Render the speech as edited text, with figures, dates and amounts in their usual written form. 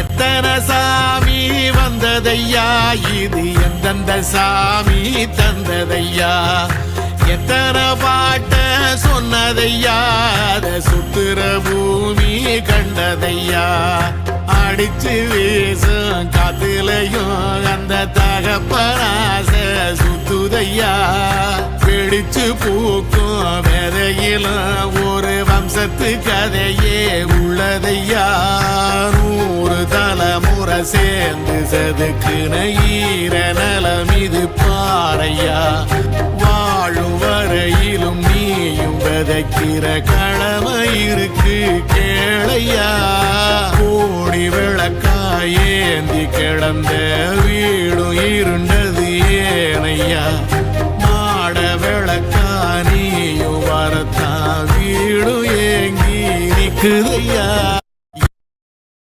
எத்தனை சாமி வந்ததையா, இது எந்தெந்த சாமி தந்ததையா, எத்தனை பாட்ட சொன்னதையா, அத சுத்துற பூமி கண்டதையா, அடிச்சு வீசும் காத்துலையும் அந்த தகப்பனாச சுத்துதையா, பிடிச்சு பூக்கும் விதையிலும் ஒரு வம்சத்து கதையே உள்ளதையா, 100 தலைமுறை சேர்ந்து செதுக்குன ஈர நலம் இது பாறையா, வாழும் வரையிலும் நீயும் விதைக்கிற கடமை இருக்கு கேளையா, கோடி விளக்காயேந்தி கிடந்த வீடும் இருண்டது ஏனையா, மாட விளக்கா நீயும் வரத்தான் வீடும் ஏங்கி நிக்குதையா.